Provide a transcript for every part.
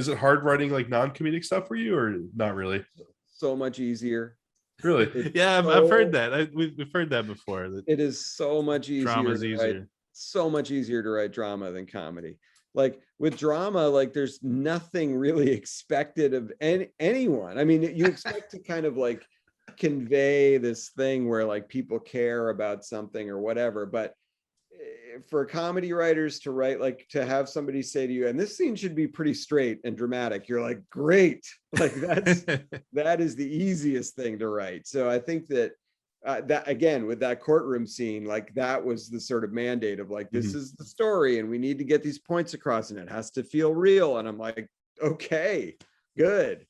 is it hard writing like non-comedic stuff for you, or not really? So much easier. Really? Yeah, I've heard that. We've heard that before. That It is so much easier drama's to write, easier. so much easier to write drama than comedy. Like with drama, like there's nothing really expected of anyone. I mean, you expect to kind of like convey this thing where like people care about something or whatever, but for comedy writers to write, like to have somebody say to you, and this scene should be pretty straight and dramatic, you're like, great. Like that is the easiest thing to write. So I think that that again, with that courtroom scene, like that was the sort of mandate of like, this is the story and we need to get these points across and it has to feel real. And I'm like, okay, good.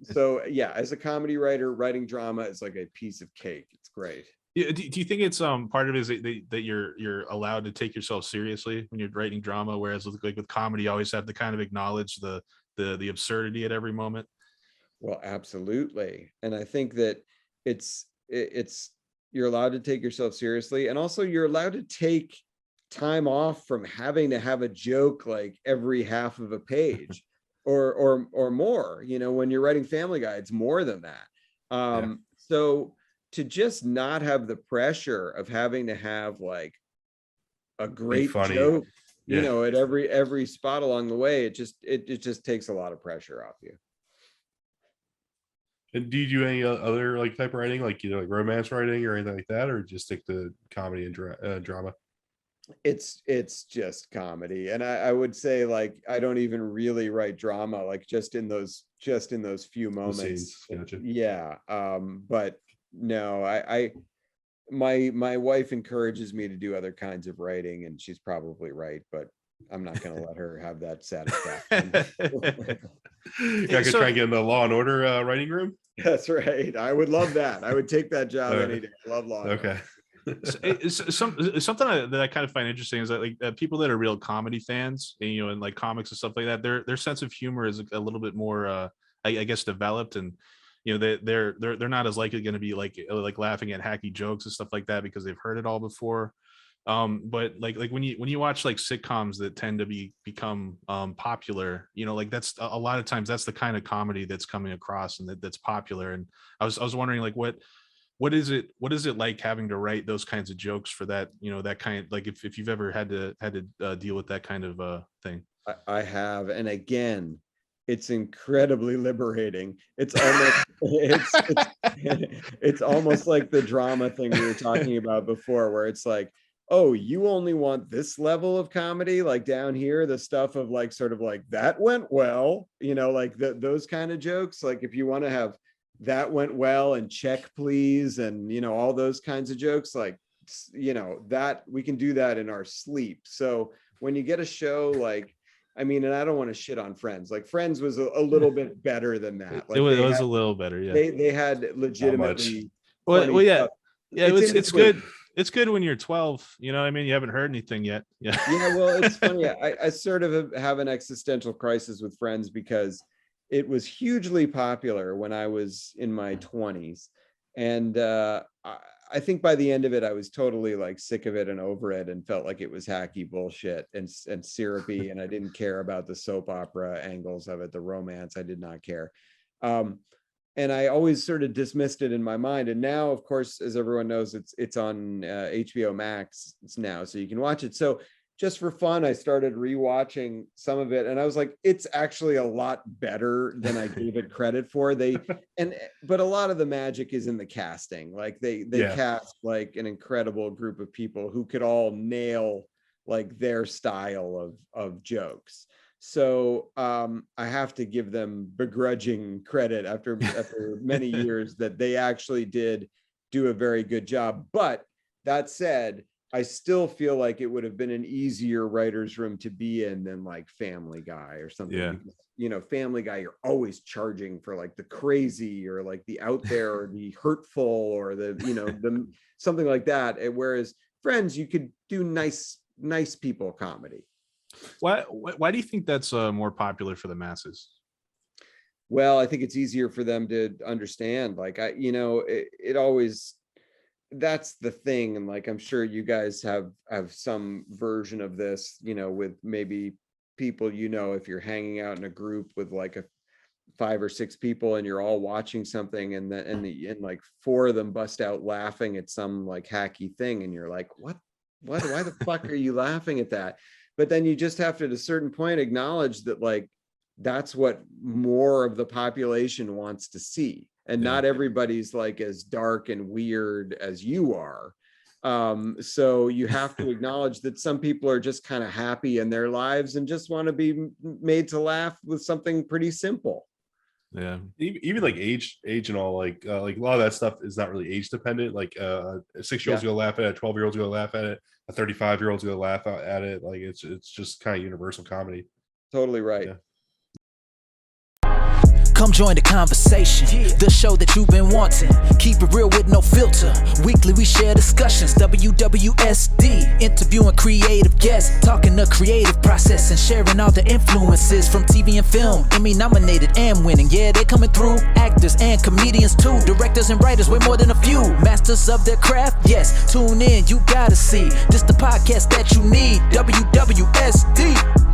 So yeah, as a comedy writer, writing drama is like a piece of cake. It's great. Yeah, do you think it's part of it is that you're allowed to take yourself seriously when you're writing drama, whereas with comedy you always have to kind of acknowledge the absurdity at every moment? Well, absolutely. And I think that it's you're allowed to take yourself seriously, and also you're allowed to take time off from having to have a joke like every half of a page or more. You know, when you're writing Family Guy, it's more than that. So to just not have the pressure of having to have like a great joke, you know, at every spot along the way, it just takes a lot of pressure off you. And do you do any other like type of writing, like like romance writing or anything like that, or just stick to comedy and drama? It's just comedy, and I would say like I don't even really write drama, like just in those few moments. Gotcha. Yeah, but no, my wife encourages me to do other kinds of writing, and she's probably right, but I'm not going to let her have that satisfaction. I could try and get in the Law and Order writing room. That's right. I would love that. I would take that job any day. I love Law and Order. Something that I kind of find interesting is that like people that are real comedy fans, and, you know, and like comics and stuff like that, their sense of humor is a little bit more, I guess, developed, and you know they're not as likely going to be like laughing at hacky jokes and stuff like that because they've heard it all before. But like when you watch like sitcoms that tend to become popular, you know, like that's a lot of times that's the kind of comedy that's coming across and that's popular. And I was wondering like what is it like having to write those kinds of jokes for that, you know, that kind, like if you've ever had to deal with that kind of thing? I have, and again, it's incredibly liberating. It's almost it's almost like the drama thing we were talking about before, where it's like, oh, you only want this level of comedy, like down here, the stuff of like sort of like that went well, you know, like those kind of jokes. Like if you want to have that went well and check please, and you know, all those kinds of jokes, like, you know, that we can do that in our sleep. So when you get a show like, I mean, and I don't want to shit on Friends, like Friends was a little bit better than that. Like it was a little better. Yeah. They had legitimately. Well, yeah. Stuff. Yeah, it's good. It's good when you're 12, you know. I mean, you haven't heard anything yet. Yeah. Well, it's funny. I sort of have an existential crisis with Friends because it was hugely popular when I was in my 20s, and I think by the end of it, I was totally like sick of it and over it, and felt like it was hacky bullshit and syrupy, and I didn't care about the soap opera angles of it, the romance. I did not care. And I always sort of dismissed it in my mind. And now, of course, as everyone knows, it's on HBO Max now, so you can watch it. So just for fun, I started rewatching some of it, and I was like, it's actually a lot better than I gave it credit for. But a lot of the magic is in the casting. Like they cast like an incredible group of people who could all nail like their style of jokes. So I have to give them begrudging credit after many years that they actually did do a very good job. But that said, I still feel like it would have been an easier writer's room to be in than like Family Guy or something. Yeah. Because, you know, Family Guy, you're always charging for like the crazy or like the out there or the hurtful or the, you know, the something like that. Whereas Friends, you could do nice people comedy. Why do you think that's more popular for the masses? Well, I think it's easier for them to understand. Like it always, that's the thing. And like, I'm sure you guys have some version of this, you know, with maybe people, you know, if you're hanging out in a group with like a 5 or 6 people and you're all watching something and like 4 of them bust out laughing at some like hacky thing and you're like, what, why the fuck are you laughing at that? But then you just have to, at a certain point, acknowledge that like, that's what more of the population wants to see. And not everybody's like as dark and weird as you are. So you have to acknowledge that some people are just kind of happy in their lives and just want to be made to laugh with something pretty simple. Yeah, even like age and all, like a lot of that stuff is not really age dependent. Like a 6-year-old's gonna laugh at it, a 12-year-old's gonna laugh at it, a 35-year-old's gonna laugh at it. Like it's just kind of universal comedy. Totally right. Yeah. Come join the conversation, the show that you've been wanting. Keep it real with no filter. Weekly we share discussions. WWSD, interviewing creative guests, talking the creative process and sharing all the influences from TV and film. Emmy nominated and winning, yeah, they're coming through. Actors and comedians too, directors and writers, way more than a few. Masters of their craft, yes, tune in, you gotta see. This the podcast that you need, WWSD.